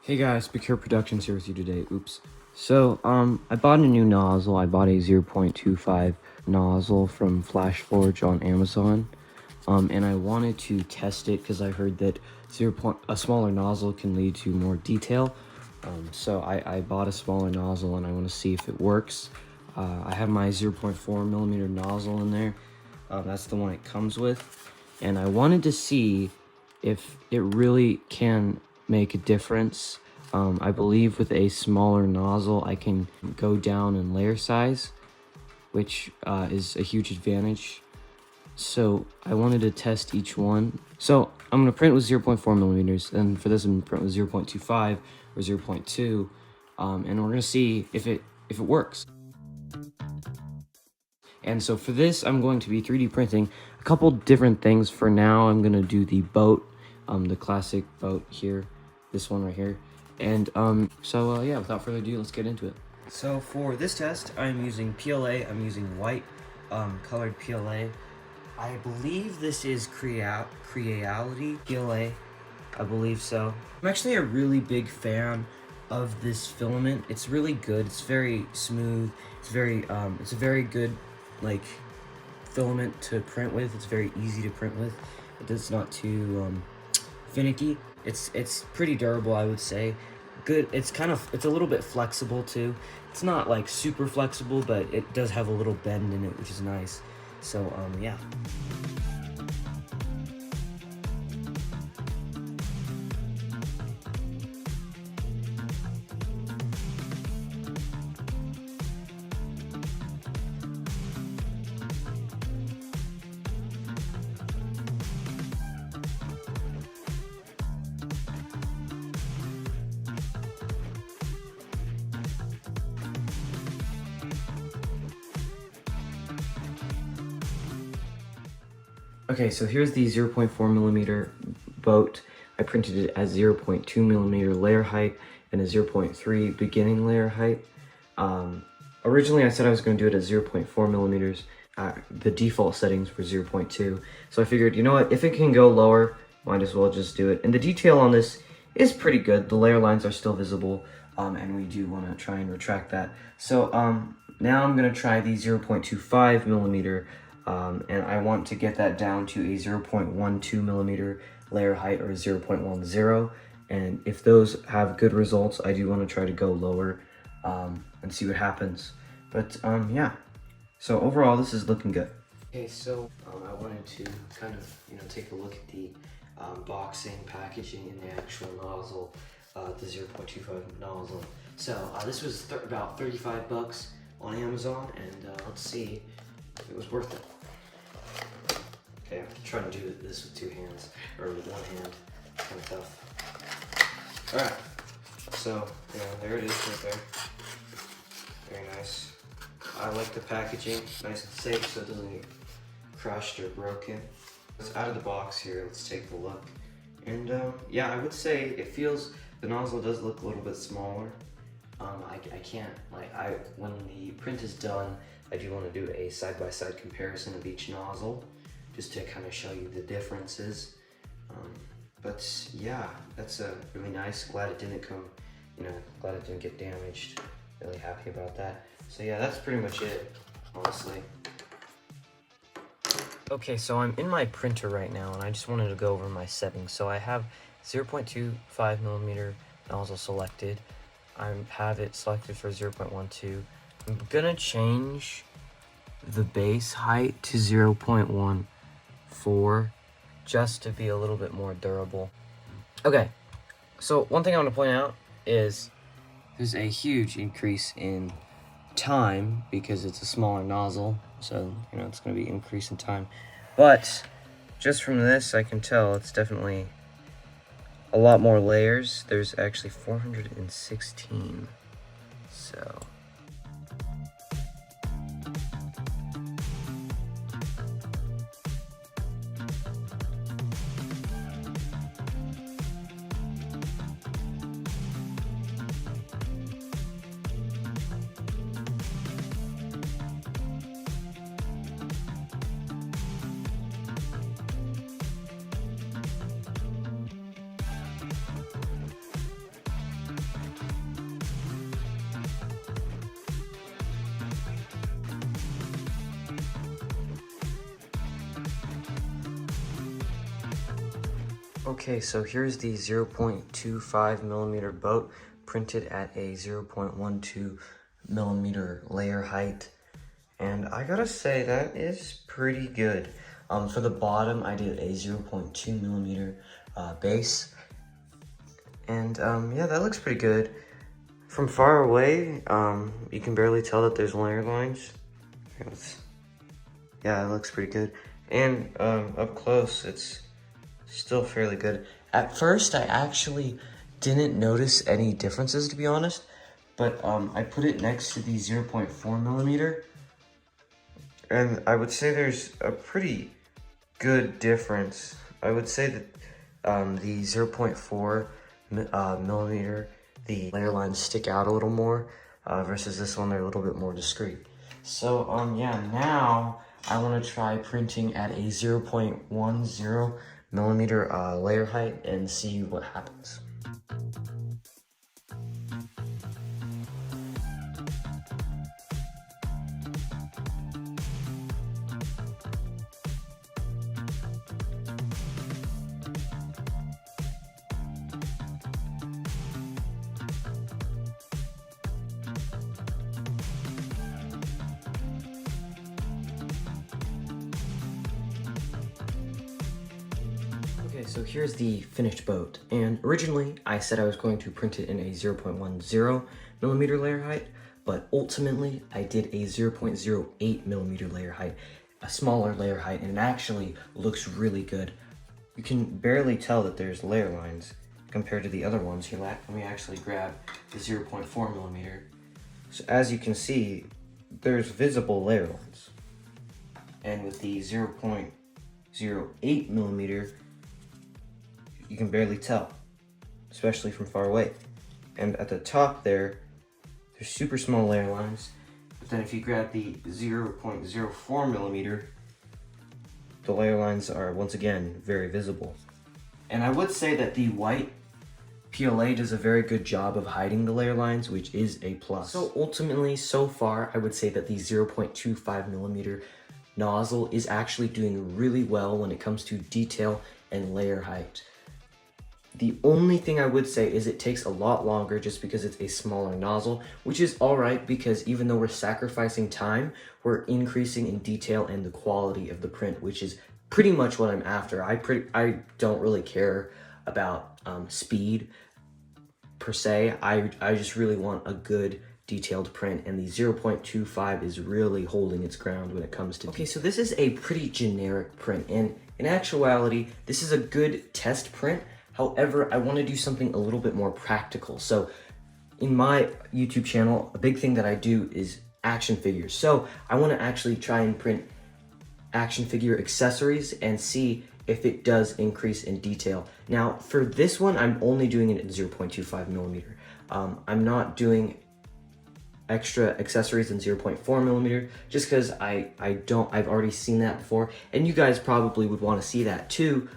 Hey guys, Secure Productions here with you today. Oops. So, I bought a new nozzle. I bought a 0.25 nozzle from Flashforge on Amazon. And I wanted to test it because I heard that a smaller nozzle can lead to more detail. So I bought a smaller nozzle and I want to see if it works. I have my 0.4 millimeter nozzle in there. That's the one it comes with. And I wanted to see if it really can make a difference. I believe with a smaller nozzle, I can go down in layer size, which is a huge advantage. So I wanted to test each one. So I'm going to print with 0.4 millimeters, and for this I'm going to print with 0.25 or 0.2, and we're going to see if it works. And so for this, I'm going to be 3D printing a couple different things. For now, I'm going to do the boat, the classic boat here, this one right here. And yeah, without further ado, let's get into it. So for this test, I'm using PLA. I'm using white colored PLA. I believe this is Creality PLA. I believe so. I'm actually a really big fan of this filament. It's really good. It's very smooth. It's a very good filament to print with. It's very easy to print with. It's not too finicky. It's pretty durable, I would say. Good. It's a little bit flexible too. It's not like super flexible, but it does have a little bend in it, which is nice. So yeah. Okay, so here's the 0.4 millimeter boat. I printed it as 0.2 millimeter layer height and a 0.3 beginning layer height. Originally I said I was going to do it at 0.4 millimeters. The default settings were 0.2. So I figured, you know what, if it can go lower, might as well just do it. And the detail on this is pretty good. The layer lines are still visible, and we do want to try and retract that. So now I'm going to try the 0.25 millimeter. And I want to get that down to a 0.12 millimeter layer height or 0.10. And if those have good results, I do want to try to go lower and see what happens. But yeah, so overall this is looking good. Okay, so I wanted to kind of take a look at the boxing, packaging, and the actual nozzle, the 0.25 nozzle. So this was about 35 bucks on Amazon, and let's see if it was worth it. Okay, I'm trying to do this with two hands, or with one hand. It's kind of tough. Alright, so there it is right there. Very nice. I like the packaging, nice and safe so it doesn't get crushed or broken. It's out of the box here, let's take a look. And yeah, I would say the nozzle does look a little bit smaller. When the print is done, I do want to do a side-by-side comparison of each nozzle, just to kind of show you the differences. But yeah, that's really nice. Glad it didn't glad it didn't get damaged. Really happy about that. So yeah, that's pretty much it, honestly. Okay, so I'm in my printer right now, and I just wanted to go over my settings. So I have 0.25 millimeter nozzle selected. I have it selected for 0.12. I'm gonna change the base height to 0.14 just to be a little bit more durable. Okay, so one thing I want to point out is there's a huge increase in time because it's a smaller nozzle, so it's going to be increase in time. But just from this, I can tell it's definitely a lot more layers. There's actually 416. So Okay, so here's the 0.25 millimeter boat printed at a 0.12 millimeter layer height. And I gotta say, that is pretty good. For the bottom, I did a 0.2 millimeter base. And yeah, that looks pretty good. From far away, you can barely tell that there's layer lines. Yeah, it looks pretty good. And up close, it's still fairly good. At first, I actually didn't notice any differences, to be honest. But I put it next to the 0.4 millimeter. And I would say there's a pretty good difference. I would say that the 0.4 millimeter, the layer lines stick out a little more versus this one, they're a little bit more discreet. So yeah, now I want to try printing at a 0.10 millimeter layer height and see what happens. Okay, so here's the finished boat, and originally I said I was going to print it in a 0.10 millimeter layer height, but ultimately I did a 0.08 millimeter layer height, a smaller layer height, and it actually looks really good. You can barely tell that there's layer lines compared to the other ones. Here, let me actually grab the 0.4 millimeter. So as you can see, there's visible layer lines. And with the 0.08 millimeter, you can barely tell, especially from far away. And at the top there's super small layer lines. But then if you grab the 0.04 millimeter, the layer lines are once again very visible. And I would say that the white PLA does a very good job of hiding the layer lines, which is a plus. So ultimately, so far, I would say that the 0.25 millimeter nozzle is actually doing really well when it comes to detail and layer height. The only thing I would say is it takes a lot longer just because it's a smaller nozzle, which is alright because even though we're sacrificing time, we're increasing in detail and the quality of the print, which is pretty much what I'm after. I don't really care about speed per se. I just really want a good detailed print, and the 0.25 is really holding its ground when it comes to Okay, so this is a pretty generic print, and in actuality, this is a good test print. However, I want to do something a little bit more practical. So in my YouTube channel, a big thing that I do is action figures. So I want to actually try and print action figure accessories and see if it does increase in detail. Now, for this one, I'm only doing it at 0.25 millimeter. I'm not doing extra accessories in 0.4 millimeter just because I've already seen that before, and you guys probably would want to see that too,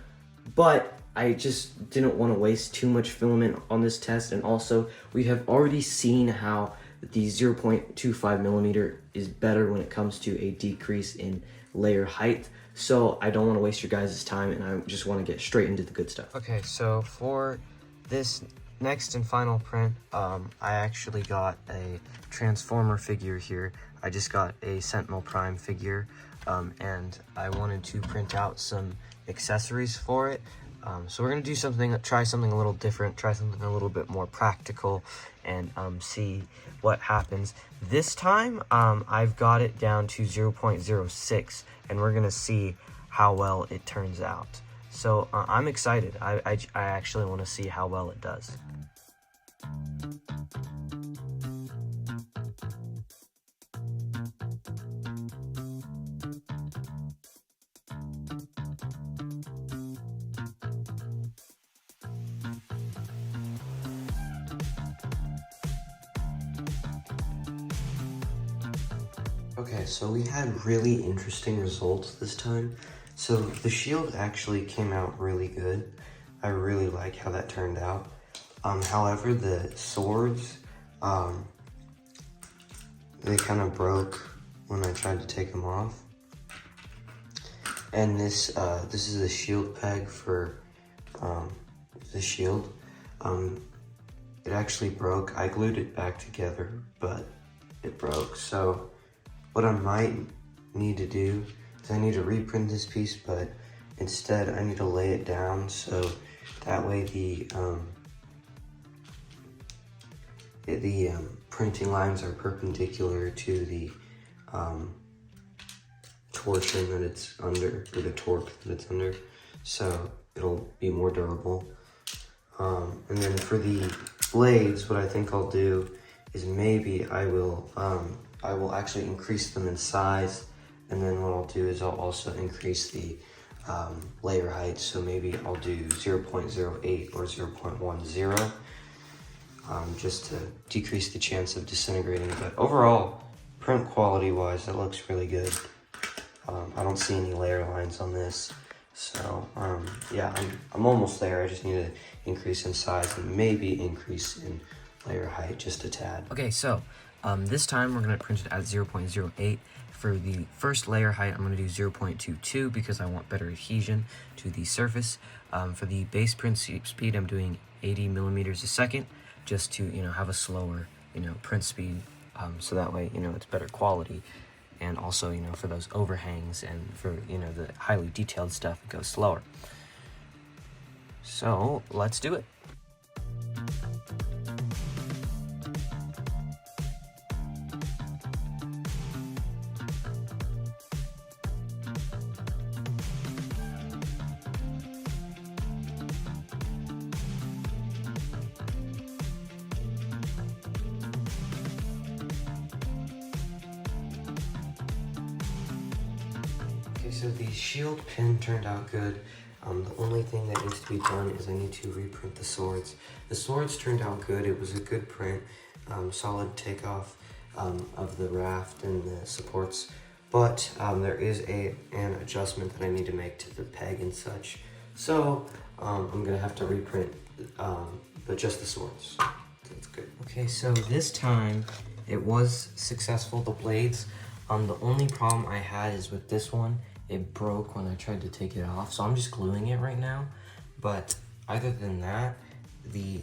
but I just didn't want to waste too much filament on this test. And also, we have already seen how the 0.25 millimeter is better when it comes to a decrease in layer height. So I don't want to waste your guys' time, and I just want to get straight into the good stuff. Okay, so for this next and final print, I actually got a Transformer figure here. I just got a Sentinel Prime figure, and I wanted to print out some accessories for it. So we're gonna try something a little different, try something a little bit more practical, and see what happens. This time, I've got it down to 0.06, and we're gonna see how well it turns out. So I'm excited. I actually want to see how well it does. Okay, so we had really interesting results this time. So the shield actually came out really good. I really like how that turned out. However, the swords, they kind of broke when I tried to take them off. And this is a shield peg for the shield. It actually broke. I glued it back together, but it broke. So what I might need to do is I need to reprint this piece, but instead I need to lay it down so that way the printing lines are perpendicular to the torsion that it's under, or the torque that it's under, so it'll be more durable. And then for the blades, what I think I'll do is maybe I will actually increase them in size, and then what I'll do is I'll also increase the layer height, so maybe I'll do 0.08 or 0.10, just to decrease the chance of disintegrating. But overall, print quality wise, it looks really good. I don't see any layer lines on this, so yeah, I'm almost there. I just need to increase in size and maybe increase in layer height just a tad. Okay, so this time we're going to print it at 0.08. For the first layer height, I'm going to do 0.22 because I want better adhesion to the surface. For the base print speed, I'm doing 80 millimeters a second, just to have a slower print speed, so that way it's better quality. And also for those overhangs and for the highly detailed stuff, it goes slower. So let's do it. Okay, so the shield pin turned out good. The only thing that needs to be done is I need to reprint the swords. The swords turned out good. It was a good print, solid takeoff of the raft and the supports, but there is an adjustment that I need to make to the peg and such. So I'm gonna have to reprint, but just the swords. That's good. Okay, so this time it was successful. The blades. The only problem I had is with this one. It broke when I tried to take it off, so I'm just gluing it right now. But other than that, the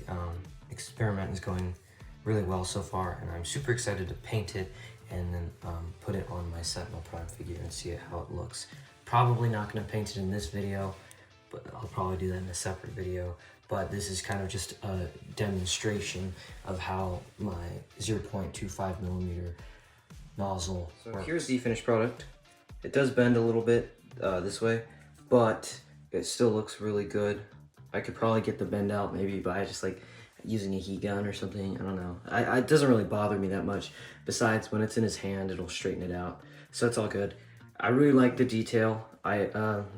experiment is going really well so far, and I'm super excited to paint it and then put it on my Sentinel Prime figure and see how it looks. Probably not going to paint it in this video, but I'll probably do that in a separate video. But this is kind of just a demonstration of how my 0.25 millimeter nozzle works. Here's the finished product. It does bend a little bit this way, but it still looks really good. I could probably get the bend out maybe by just like using a heat gun or something. I don't know. It doesn't really bother me that much. Besides, when it's in his hand, it'll straighten it out. So it's all good. I really like the detail.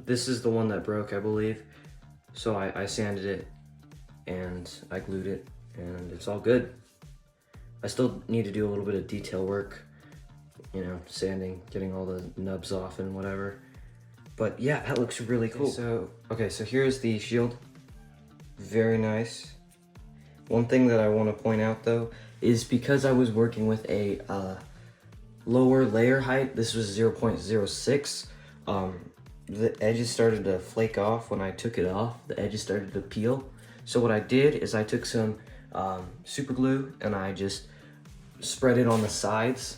This is the one that broke, I believe. So I sanded it and I glued it, and it's all good. I still need to do a little bit of detail work, sanding, getting all the nubs off and whatever. But yeah, that looks really cool. Okay, so here's the shield. Very nice. One thing that I want to point out though is because I was working with a lower layer height, this was 0.06, the edges started to flake off when I took it off. The edges started to peel. So what I did is I took some super glue and I just spread it on the sides.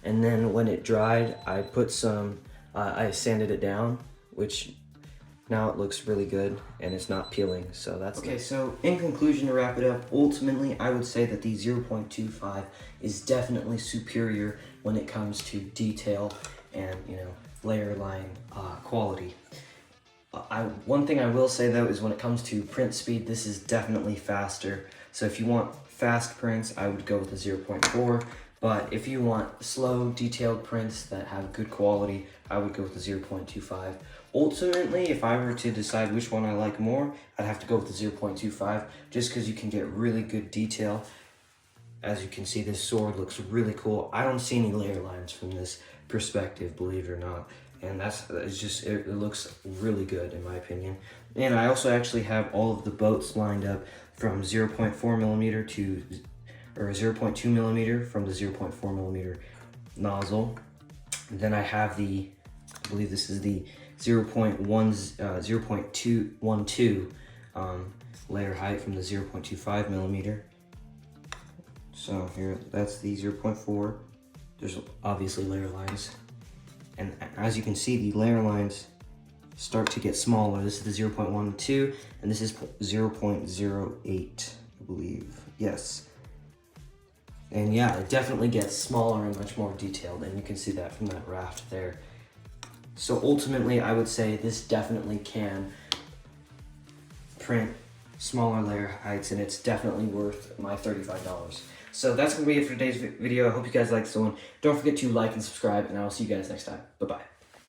And then when it dried, I put some, I sanded it down, which now it looks really good and it's not peeling, so that's okay. So in conclusion, to wrap it up, ultimately I would say that the 0.25 is definitely superior when it comes to detail and layer line quality. One thing I will say though is when it comes to print speed, this is definitely faster. So if you want fast prints, I would go with the 0.4. But if you want slow, detailed prints that have good quality, I would go with the 0.25. Ultimately, if I were to decide which one I like more, I'd have to go with the 0.25, just because you can get really good detail. As you can see, this sword looks really cool. I don't see any layer lines from this perspective, believe it or not. And it looks really good in my opinion. And I also actually have all of the boats lined up from 0.4 millimeter to, or 0.2 millimeter from the 0.4 millimeter nozzle. And then I have I believe this is the 0.212 layer height from the 0.25 millimeter. So here, that's the 0.4. There's obviously layer lines. And as you can see, the layer lines start to get smaller. This is the 0.12, and this is 0.08, I believe. Yes. And yeah, it definitely gets smaller and much more detailed, and you can see that from that raft there. So ultimately, I would say this definitely can print smaller layer heights, and it's definitely worth my $35. So that's gonna be it for today's video. I hope you guys liked this one. Don't forget to like and subscribe, and I'll see you guys next time. Bye-bye.